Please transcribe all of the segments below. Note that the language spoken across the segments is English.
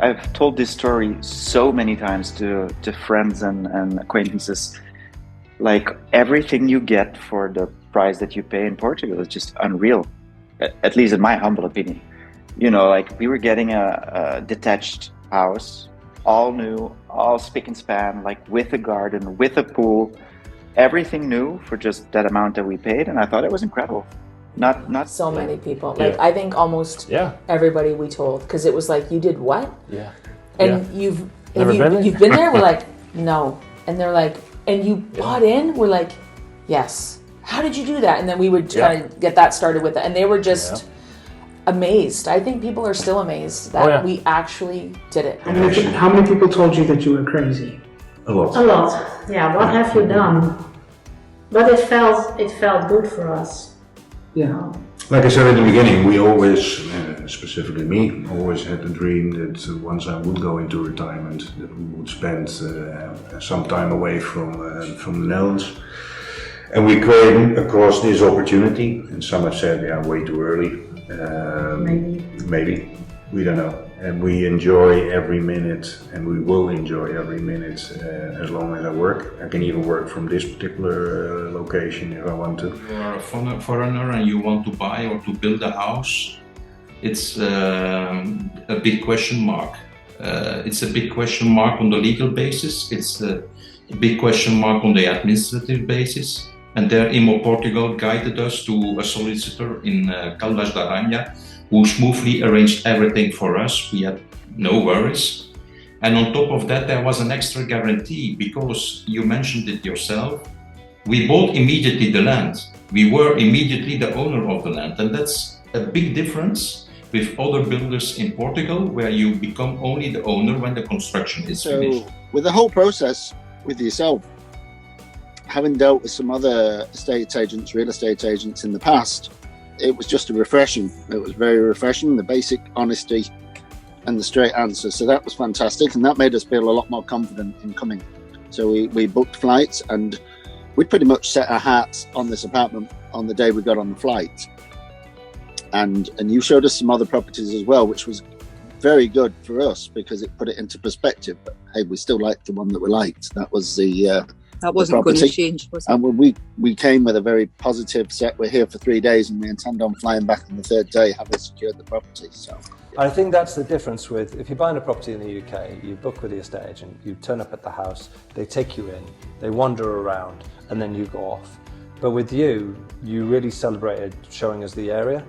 I've told this story so many times to friends and acquaintances. Like, everything you get for the price that you pay in Portugal is just unreal, at least in my humble opinion. You know, like, we were getting a detached house, all new, all spick and span, like with a garden, with a pool, everything new for just that amount that we paid, and I thought it was incredible. Not so many people. Like, I think almost everybody we told, because it was like, you did what? Yeah. And you've been there? We're like, no. And they're like, and you bought in? We're like, yes. How did you do that? And then we would try to get that started with it. And they were just amazed. I think people are still amazed that we actually did it. How many people told you that you were crazy? A lot. A lot. Yeah, what have you done? But it felt good for us. Yeah. Like I said in the beginning, we always, specifically me, always had the dream that once I would go into retirement, that we would spend some time away from the Netherlands. And we came across this opportunity, and some have said, way too early. Maybe, we don't know. And we enjoy every minute, and we will enjoy every minute as long as I work. I can even work from this particular location if I want to. You are a foreigner and you want to buy or to build a house, it's a big question mark. It's a big question mark on the legal basis. It's a big question mark on the administrative basis. And there, Imo Portugal guided us to a solicitor in Caldas da Rainha, who smoothly arranged everything for us. We had no worries. And on top of that, there was an extra guarantee, because you mentioned it yourself. We bought immediately the land. We were immediately the owner of the land. And that's a big difference with other builders in Portugal, where you become only the owner when the construction is finished. With the whole process, with yourself, having dealt with some other real estate agents in the past, it was just refreshing. It was very refreshing, the basic honesty and the straight answer. So that was fantastic, and that made us feel a lot more confident in coming. So we booked flights, and we pretty much set our hearts on this apartment on the day we got on the flight. And you showed us some other properties as well, which was very good for us because it put it into perspective. But hey, we still liked the one that we liked. That was that wasn't going to change, was it? And we came with a very positive set. We're here for 3 days, and we intend on flying back on the third day, having secured the property. So I think that's the difference with, if you're buying a property in the UK, you book with the estate agent, you turn up at the house, they take you in, they wander around, and then you go off. But with you really celebrated showing us the area.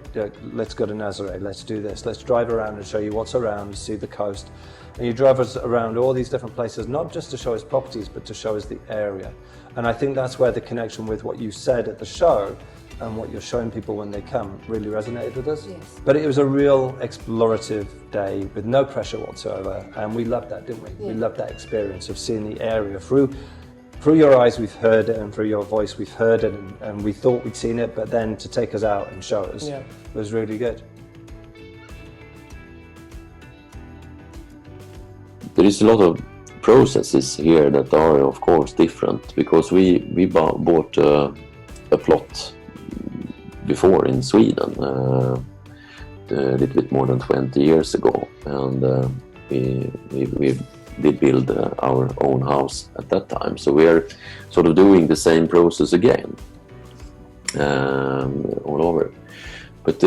Let's go to Nazaré, let's do this, let's drive around and show you what's around, see the coast. And you drive us around all these different places, not just to show us properties, but to show us the area. And I think that's where the connection with what you said at the show and what you're showing people when they come really resonated with us. Yes. But it was a real explorative day with no pressure whatsoever. And we loved that, didn't we? Yeah. We loved that experience of seeing the area through your eyes. We've heard it, and through your voice we've heard it, and we thought we'd seen it, but then to take us out and show us was really good. There is a lot of processes here that are, of course, different, because we bought a plot before in Sweden a little bit more than 20 years ago, and we did build our own house at that time. So we are sort of doing the same process again all over. But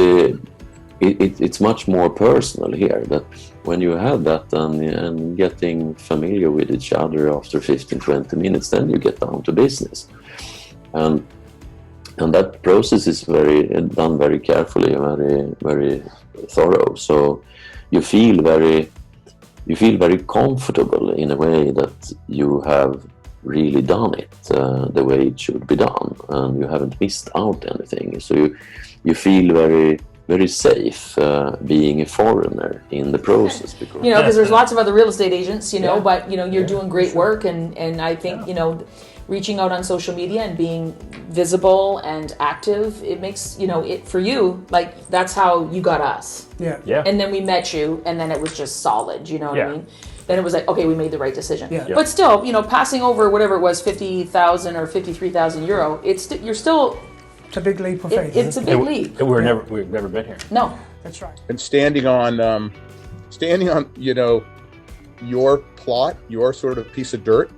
it's much more personal here, that when you have that and getting familiar with each other after 15-20 minutes, then you get down to business. And that process is done very carefully, very, very thorough. So you feel very comfortable in a way that you have really done it the way it should be done, and you haven't missed out anything. So you feel very, very safe being a foreigner in the process, because there's lots of other real estate agents, but you're doing great work, and I think reaching out on social media and being visible and active, it makes it for you, like, that's how you got us. And then we met you, and then it was just solid, you know what I mean? Then it was like, okay, we made the right decision. But still, passing over whatever it was, 50,000 or 53,000 euro, it's a big leap of faith. It's a big leap. We've never been here. No, that's right. And standing on your plot, your sort of piece of dirt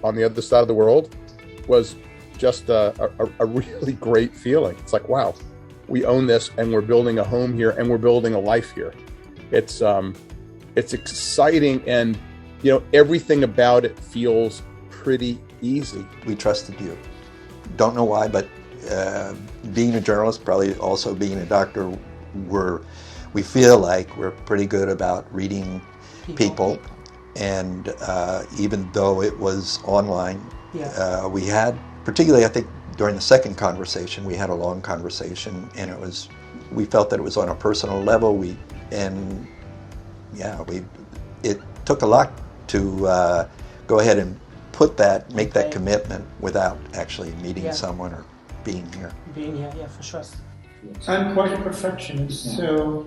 on the other side of the world was just a really great feeling. It's like, wow, we own this and we're building a home here and we're building a life here. It's exciting, and everything about it feels pretty easy. We trusted you. Don't know why, but being a journalist, probably also being a doctor, we feel like we're pretty good about reading people. And even though it was online, we had, particularly I think during the second conversation, we had a long conversation, and we felt that it was on a personal level. It took a lot to go ahead and make that commitment without actually meeting someone or being here. Yeah, for sure. I'm quite a perfectionist, so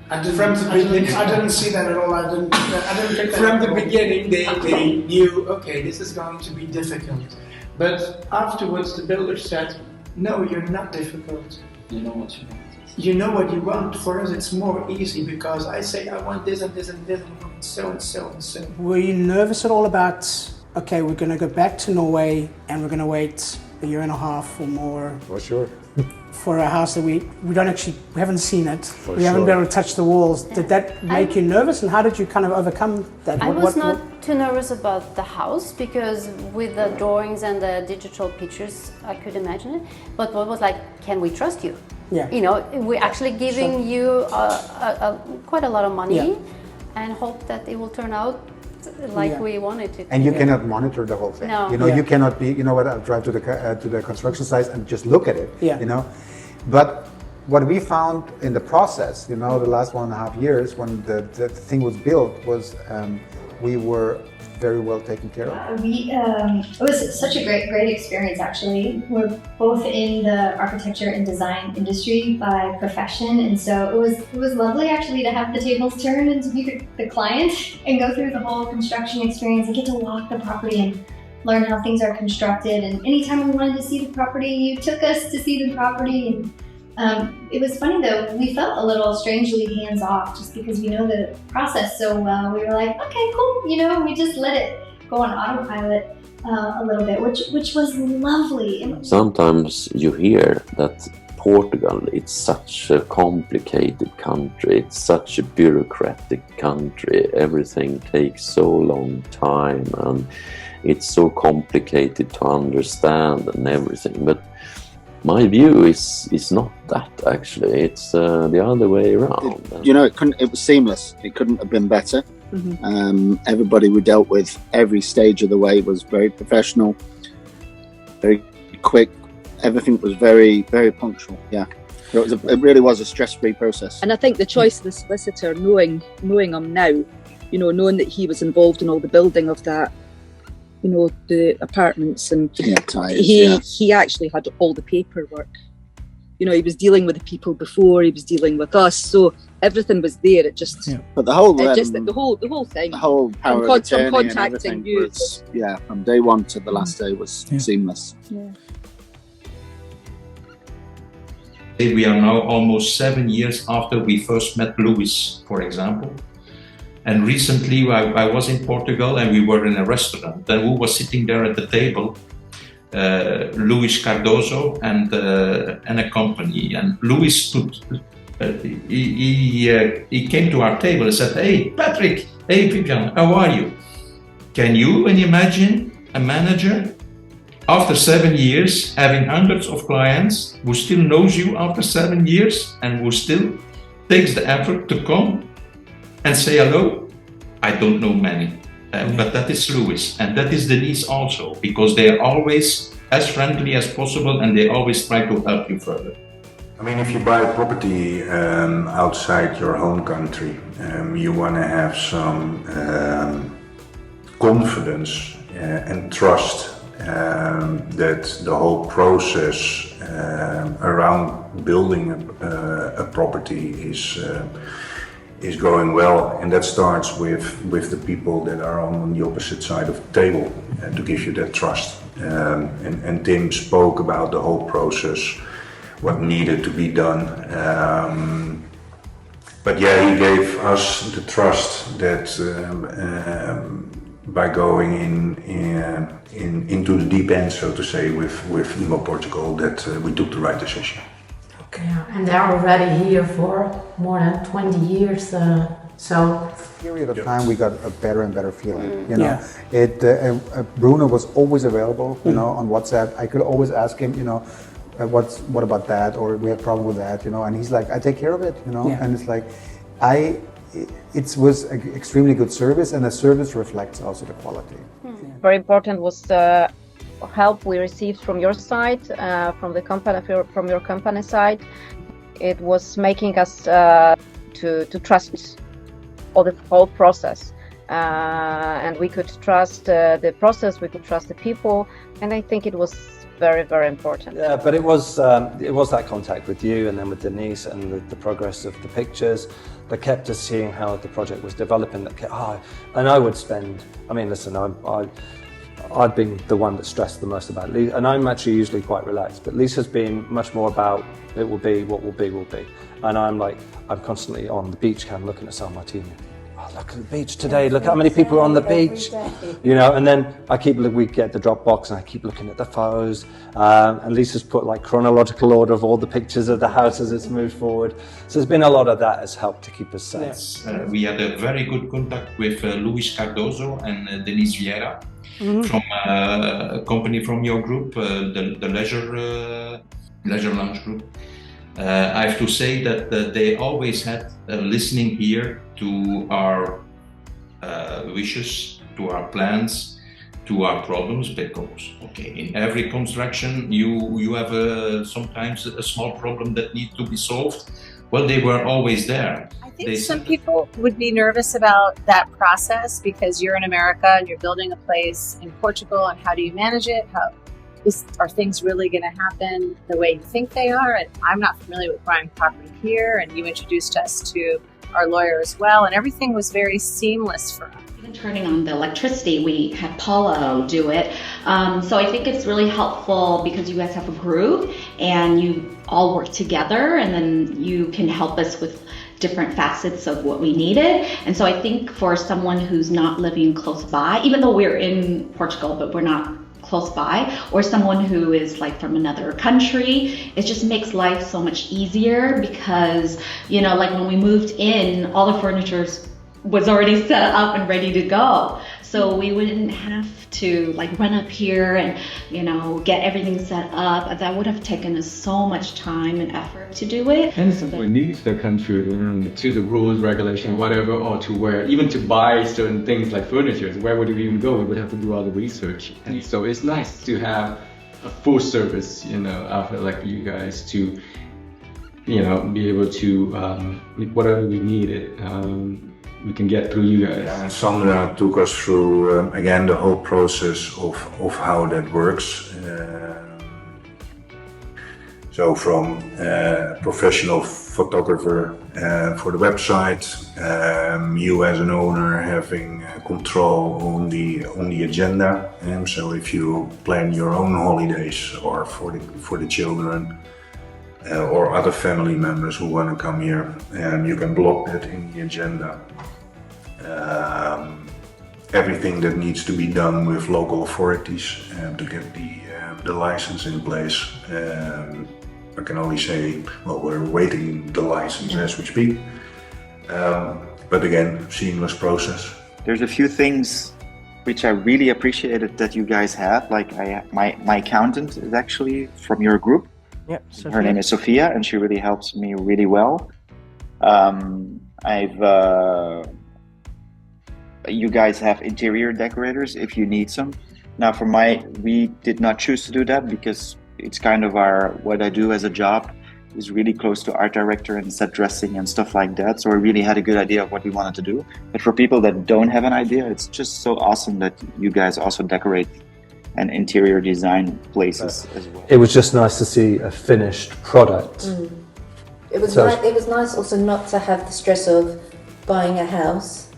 from the beginning, I didn't see that at all. I didn't think that from the beginning, they knew, okay, this is going to be difficult. But afterwards, the builder said, no, you're not difficult. You know what you want. You know what you want. For us, it's more easy because I say, I want this and this and this, and I want so and so and so. Were you nervous at all about, okay, we're going to go back to Norway and we're going to wait a year and a half or more? For sure. For a house that we haven't seen it. We haven't been able to touch the walls. Did that make you nervous, and how did you kind of overcome that? I was not too nervous about the house because with the drawings and the digital pictures, I could imagine it. But what was like, can we trust you? Yeah. We're actually giving you quite a lot of money and hope that it will turn out like we wanted it to. And you cannot monitor the whole thing. No. You cannot be. You know what? I'll drive to the construction site and just look at it. Yeah. But what we found in the process, the last 1.5 years when the thing was built, was we were very well taken care of. It was such a great experience. Actually, we're both in the architecture and design industry by profession, and so it was lovely actually to have the tables turned and to be the client and go through the whole construction experience and get to walk the property and learn how things are constructed. And anytime we wanted to see the property, you took us to see the property. And it was funny though, we felt a little strangely hands-off just because we know the process so well. We were like, okay, cool, we just let it go on autopilot a little bit, which was lovely. Sometimes you hear that Portugal, it's such a complicated country, it's such a bureaucratic country, everything takes so long time and it's so complicated to understand and everything. But my view is not that actually. It's the other way around. It was seamless. It couldn't have been better. Mm-hmm. Everybody we dealt with every stage of the way was very professional, very quick. Everything was very, very punctual. Yeah, it really was a stress-free process. And I think the choice of the solicitor, knowing him now, knowing that he was involved in all the building of that, the apartments, and he actually had all the paperwork. He was dealing with the people before, he was dealing with us, so everything was there. It just, but the whole thing, the whole power of attorney contacting and you was, from day one to the last day was seamless. Yeah. We are now almost 7 years after we first met Luis, for example. And recently I was in Portugal and we were in a restaurant. And who was sitting there at the table? Luis Cardoso and a company. And Luis he came to our table and said, "Hey, Patrick, hey, Vivian, how are you? Can you imagine a manager after 7 years having hundreds of clients who still knows you after 7 years and who still takes the effort to come and say hello?" I don't know many, but that is Luis and that is Denise also, because they are always as friendly as possible and they always try to help you further. I mean, if you buy a property outside your home country, you want to have some confidence and trust that the whole process around building a property is going well, and that starts with the people that are on the opposite side of the table to give you that trust. And Tim spoke about the whole process, what needed to be done, But yeah, he gave us the trust that by going into the deep end, so to say, with Imo Portugal, that we took the right decision. Okay, and they're already here for more than 20 years. So period of time we got a better and better feeling. You know, Bruno was always available. You know, on WhatsApp, I could always ask him. You know, what about that, or we have a problem with that. You know, and he's like, I take care of it. You know, and it's like, it was an extremely good service, and the service reflects also the quality. Very important was the help we received from your side, from the company, from your company side. It was making us to trust the whole process, and we could trust the process, we could trust the people, and I think it was very, very important. Yeah, but it was that contact with you and then with Denise and the progress of the pictures that kept us seeing how the project was developing. And I would spend, I mean, listen, I'd been the one that stressed the most about Lisa, and I'm actually usually quite relaxed, but Lisa's been much more about it will be, what will be, will be. And I'm constantly on the beach cam looking at San Martino. Oh, look at the beach today, look how many people are on the beach. You know, and then we get the Dropbox and I keep looking at the photos. And Lisa's put like chronological order of all the pictures of the house as it's moved forward. So there's been a lot of that has helped to keep us safe. We had a very good contact with Luis Cardozo and Denise Vieira. From a company from your group, the Leisure Lounge group. I have to say that they always had a listening ear to our wishes, to our plans, to our problems, because in every construction you have sometimes a small problem that needs to be solved. Well, they were always there. I think some people would be nervous about that process because you're in America and you're building a place in Portugal, and how do you manage it? Are things really going to happen the way you think they are? And I'm not familiar with buying property here, and you introduced us to our lawyer as well, and everything was very seamless for us. Even turning on the electricity, we had Paulo do it. So I think it's really helpful because you guys have a group and you all work together, and then you can help us with different facets of what we needed. And so I think for someone who's not living close by, even though we're in Portugal, but we're not close by, or someone who is like from another country, it just makes life so much easier because, you know, like when we moved in, all the furniture was already set up and ready to go. So we wouldn't have to like run up here and, you know, get everything set up. That would have taken us so much time and effort to do it. And someone needs the country to the rules, regulation, whatever, or to where, even to buy certain things like furniture, where would we even go? We would have to do all the research. And so it's nice to have a full service, you know, outfit like you guys to, you know, be able to, whatever we needed, we can get through you guys. Yeah, and Sandra took us through, again, the whole process of how that works. So from professional photographer for the website, you as an owner having control on the agenda. So if you plan your own holidays or for the children, or other family members who want to come here, you can block that in the agenda. Everything that needs to be done with local authorities to get the license in place. I can only say, well, we're waiting the license as we speak. But again, seamless process. There's a few things which I really appreciated that you guys have. Like my accountant is actually from your group. Yeah, her name is Sophia, and she really helps me really well. You guys have interior decorators if you need some. Now we did not choose to do that because it's kind of what I do as a job is really close to art director and set dressing and stuff like that. So I really had a good idea of what we wanted to do. But for people that don't have an idea, it's just so awesome that you guys also decorate and interior design places as well. It was just nice to see a finished product. It was nice also not to have the stress of buying a house.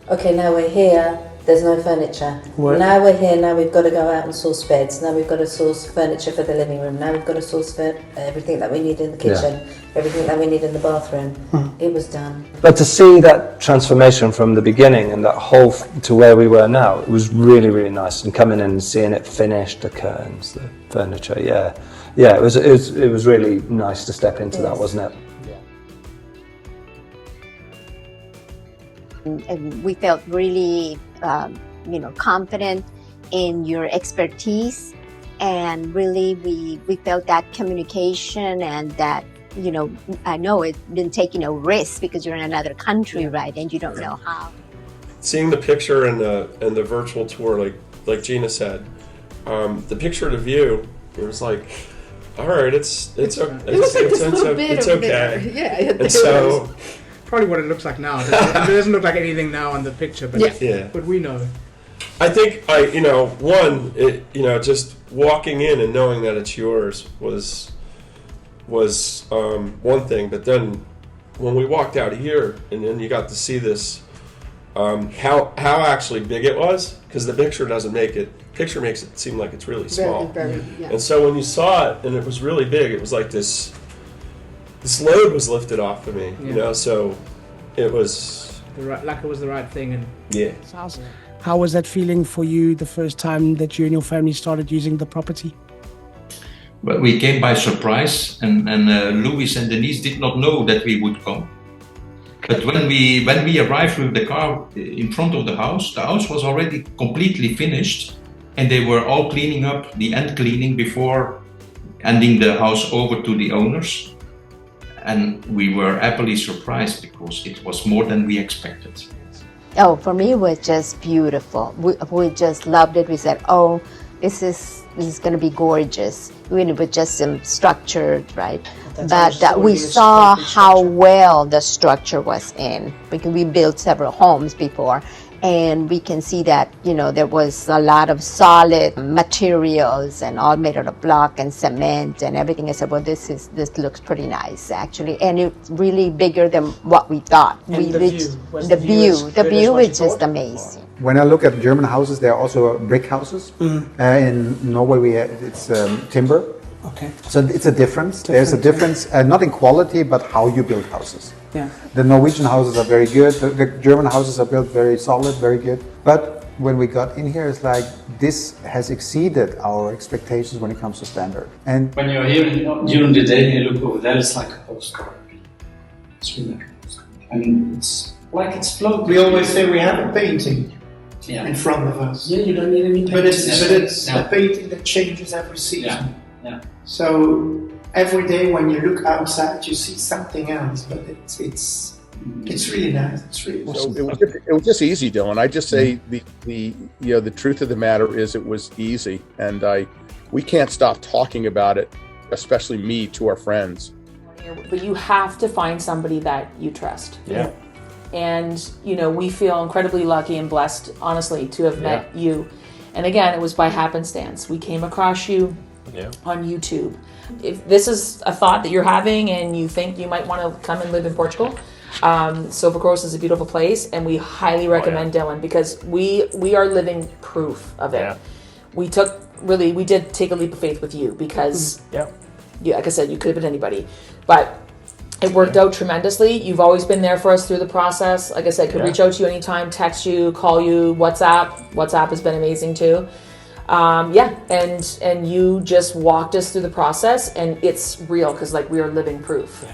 Okay, now we're here, There's no furniture. What? Now we're here, now we've got to go out and source beds, now we've got to source furniture for the living room, now we've got to source for everything that we need in the kitchen, everything that we need in the bathroom. It was done. But to see that transformation from the beginning and that whole to where we were now, it was really, really nice. And coming in and seeing it finished, the curtains, the furniture, it was really nice to step into that, wasn't it? And we felt really, confident in your expertise, and really we felt that communication and that, I know it's been taking a risk because you're in another country, right? And you don't know how. Seeing the picture and the virtual tour, like Gina said, the picture of the view, it was like, all right, it's okay. Yeah, and so. Probably what it looks like now. It doesn't look like anything now on the picture, but but we know. I think just walking in and knowing that it's yours was one thing, but then when we walked out here and then you got to see this, how actually big it was, because the picture doesn't make it. Picture makes it seem like it's really small. Very, yeah. And so when you saw it and it was really big, it was like this load was lifted off of me, so it was like it was the right thing. And it's awesome. How was that feeling for you the first time that you and your family started using the property? Well, we came by surprise, and Louis and Denise did not know that we would come. But when we arrived with the car in front of the house was already completely finished, and they were all cleaning up the end cleaning before handing the house over to the owners. And we were happily surprised because it was more than we expected. Oh, for me, it was just beautiful. We just loved it. We said, oh, this is going to be gorgeous. It was just structured, right? But we saw how well the structure was in, because we built several homes before. And we can see that, there was a lot of solid materials and all made out of block and cement and everything. I said, well, this looks pretty nice, actually. And it's really bigger than what we thought. And The view is just amazing. When I look at German houses, there are also brick houses. In Norway, it's timber. Okay. So it's a difference. There's a difference, not in quality, but how you build houses. Yeah. The Norwegian houses are very good. The German houses are built very solid, very good. But when we got in here, it's like this has exceeded our expectations when it comes to standard. And when you're here during the day and you look over there, it's like a postcard. It's really like a postcard. I mean, it's like it's floating. We always say we have a painting in front of us. Yeah, you don't need any painting. But it's a painting that changes every season. Yeah. So every day when you look outside, you see something else. But it's really nice. It's really awesome. So it was just easy, Dylan. I just say the truth of the matter is it was easy, and we can't stop talking about it, especially me, to our friends. But you have to find somebody that you trust. Yeah. And we feel incredibly lucky and blessed, honestly, to have met you. And again, it was by happenstance. We came across you on YouTube. If this is a thought that you're having and you think you might want to come and live in Portugal, Silver Coast is a beautiful place, and we highly recommend Dylan, because we are living proof of it. We did take a leap of faith with you, because like I said, you could have been anybody, but it worked out tremendously. You've always been there for us through the process. Like I said, could reach out to you anytime, text you, call you, WhatsApp has been amazing too. And you just walked us through the process, and it's real, because we are living proof.